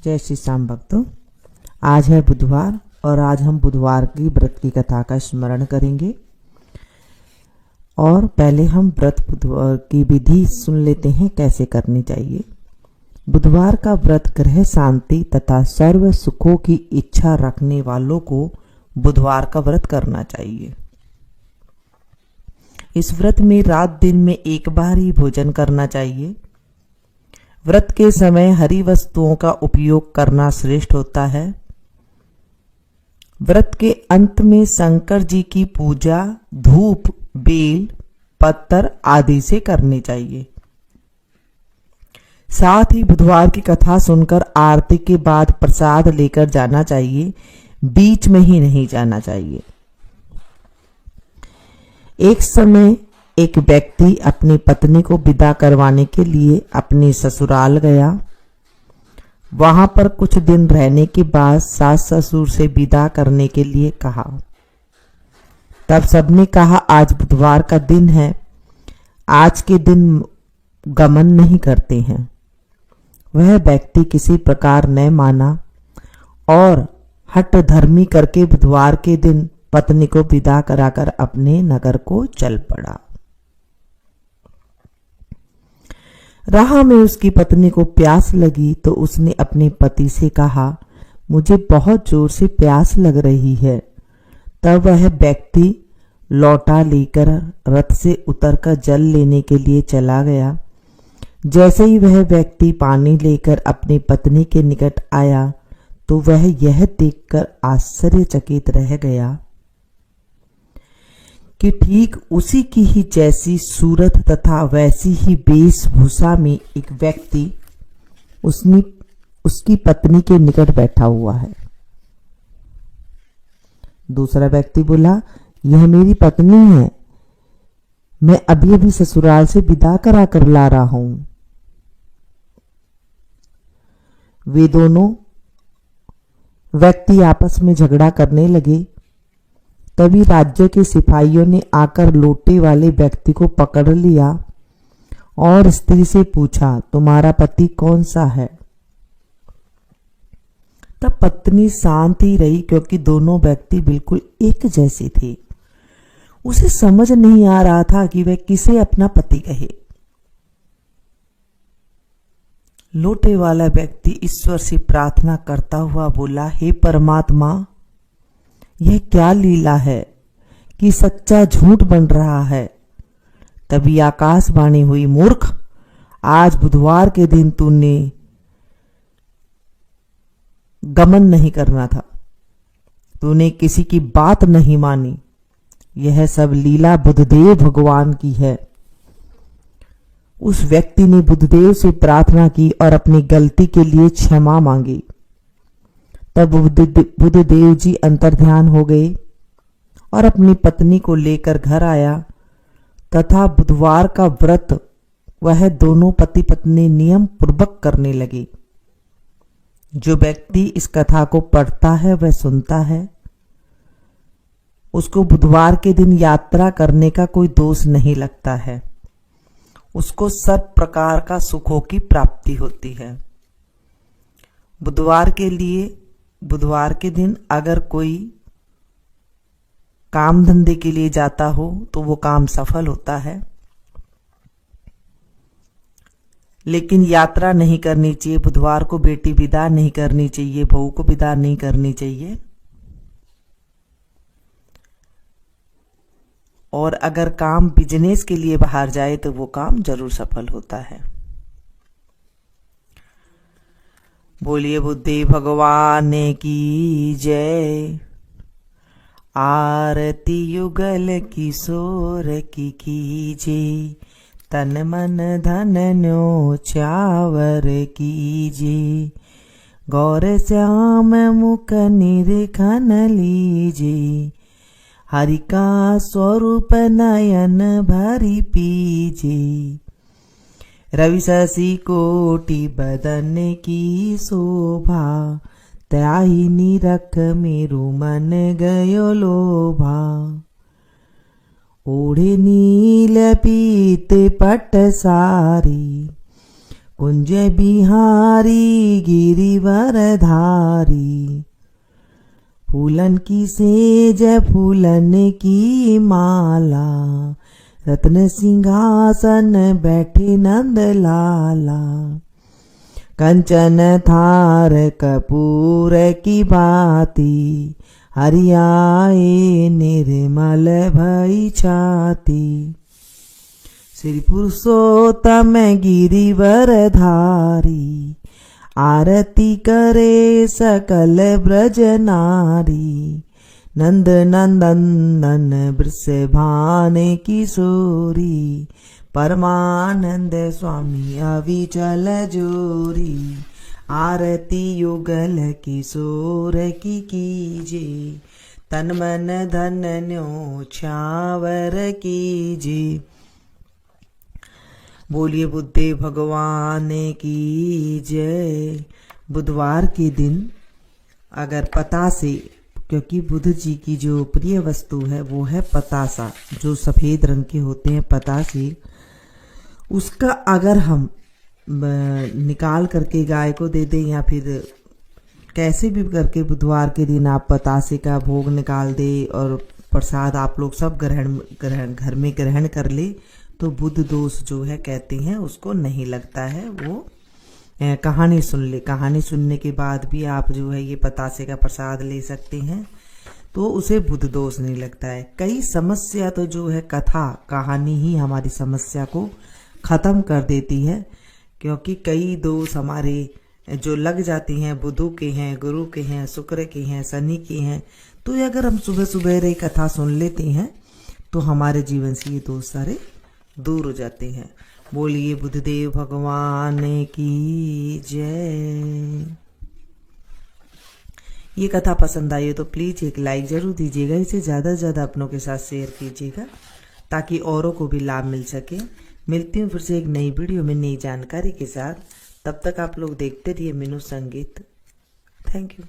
जय श्री श्याम भक्तों, आज है बुधवार और आज हम बुधवार की व्रत की कथा का स्मरण करेंगे। और पहले हम व्रत बुधवार की विधि सुन लेते हैं कैसे करनी चाहिए। बुधवार का व्रत ग्रह शांति तथा सर्व सुखों की इच्छा रखने वालों को बुधवार का व्रत करना चाहिए। इस व्रत में रात दिन में एक बार ही भोजन करना चाहिए। व्रत के समय हरी वस्तुओं का उपयोग करना श्रेष्ठ होता है। व्रत के अंत में शंकर जी की पूजा धूप, बेल, पत्थर आदि से करनी चाहिए। साथ ही बुधवार की कथा सुनकर आरती के बाद प्रसाद लेकर जाना चाहिए, बीच में ही नहीं जाना चाहिए। एक समय एक व्यक्ति अपनी पत्नी को विदा करवाने के लिए अपने ससुराल गया। वहां पर कुछ दिन रहने के बाद सास ससुर से विदा करने के लिए कहा। तब सबने कहा आज बुधवार का दिन है, आज के दिन गमन नहीं करते हैं। वह व्यक्ति किसी प्रकार न माना और हठ धर्मी करके बुधवार के दिन पत्नी को विदा कराकर अपने नगर को चल पड़ा। राह में उसकी पत्नी को प्यास लगी तो उसने अपने पति से कहा, मुझे बहुत जोर से प्यास लग रही है। तब वह व्यक्ति लौटा लेकर रथ से उतरकर जल लेने के लिए चला गया। जैसे ही वह व्यक्ति पानी लेकर अपनी पत्नी के निकट आया तो वह यह देखकर आश्चर्यचकित रह गया कि ठीक उसी की ही जैसी सूरत तथा वैसी ही वेशभूषा में एक व्यक्ति उसकी पत्नी के निकट बैठा हुआ है। दूसरा व्यक्ति बोला, यह मेरी पत्नी है, मैं अभी अभी ससुराल से विदा करा कर ला रहा हूं। वे दोनों व्यक्ति आपस में झगड़ा करने लगे। तभी राज्य के सिपाहियों ने आकर लोटे वाले व्यक्ति को पकड़ लिया और स्त्री से पूछा, तुम्हारा पति कौन सा है? तब पत्नी शांत ही रही क्योंकि दोनों व्यक्ति बिल्कुल एक जैसे थे। उसे समझ नहीं आ रहा था कि वह किसे अपना पति कहे। लोटे वाला व्यक्ति ईश्वर से प्रार्थना करता हुआ बोला, हे परमात्मा, यह क्या लीला है कि सच्चा झूठ बन रहा है। तभी आकाशवाणी हुई, मूर्ख, आज बुधवार के दिन तूने गमन नहीं करना था, तूने किसी की बात नहीं मानी। यह सब लीला बुद्धदेव भगवान की है। उस व्यक्ति ने बुद्धदेव से प्रार्थना की और अपनी गलती के लिए क्षमा मांगी। तब बुद्धदेव जी अंतर्ध्यान हो गए और अपनी पत्नी को लेकर घर आया तथा बुधवार का व्रत वह दोनों पति पत्नी नियम पूर्वक करने लगे। जो व्यक्ति इस कथा को पढ़ता है वह सुनता है, उसको बुधवार के दिन यात्रा करने का कोई दोष नहीं लगता है। उसको सब प्रकार का सुखों की प्राप्ति होती है। बुधवार के दिन अगर कोई काम धंधे के लिए जाता हो तो वो काम सफल होता है। लेकिन यात्रा नहीं करनी चाहिए। बुधवार को बेटी विदा नहीं करनी चाहिए, बहू को विदा नहीं करनी चाहिए। और अगर काम बिजनेस के लिए बाहर जाए तो वो काम जरूर सफल होता है। बोलिए बुद्धि भगवान की जय। आरती युगल किशोर की कीजे, तन मन धन न्योछावर कीजे। गौर श्याम मुख निरखन लीजे, हरि का स्वरूप नयन भरी पीजे। रवि शशि कोटि बदन की शोभा, त्याही निरख मेरु मन गयो लोभा। ओढ़े नील पीत पट सारी, कुंज बिहारी गिरिवर धारी, फूलन की सेज फूलन की माला, रत्न सिंहासन बैठे नंद लाला, कंचन थार कपूर की बाती, हरियाए निर्मल भई छाती, श्री पुरुषोत्तम गिरिवर धारी, आरती करे सकल ब्रज नारी, नंद नंदन वृषभान किशोरी, परमानंद स्वामी अविचल जोरी, आरती युगल किशोर की कीजे, तन मन धन न्योछावर कीजे। बोलिए बुद्धे भगवान की जय। बुधवार के दिन अगर पतासे, क्योंकि बुध जी की जो प्रिय वस्तु है वो है पतासा, जो सफ़ेद रंग के होते हैं पतासे, उसका अगर हम निकाल करके गाय को दे दें या फिर कैसे भी करके बुधवार के दिन आप पतासे का भोग निकाल दे और प्रसाद आप लोग सब घर में ग्रहण कर ले, तो बुध दोष जो है कहते हैं उसको नहीं लगता है। वो कहानी सुन ले, कहानी सुनने के बाद भी आप जो है ये पतासे का प्रसाद ले सकते हैं, तो उसे बुध दोष नहीं लगता है। कई समस्या तो जो है कथा कहानी ही हमारी समस्या को ख़त्म कर देती है, क्योंकि कई दोष हमारे जो लग जाती हैं बुधों के हैं, गुरु के हैं, शुक्र के हैं, शनि के हैं, तो ये अगर हम सुबह सुबह कथा सुन लेते हैं तो हमारे जीवन से ये दोष सारे दूर हो जाते हैं। बोलिए बुद्धदेव भगवान की जय। ये कथा पसंद आई हो तो प्लीज़ एक लाइक ज़रूर दीजिएगा, इसे ज़्यादा से ज़्यादा अपनों के साथ शेयर कीजिएगा ताकि औरों को भी लाभ मिल सके। मिलती हूँ फिर से एक नई वीडियो में नई जानकारी के साथ, तब तक आप लोग देखते रहिए मीनू संगीत। Thank you.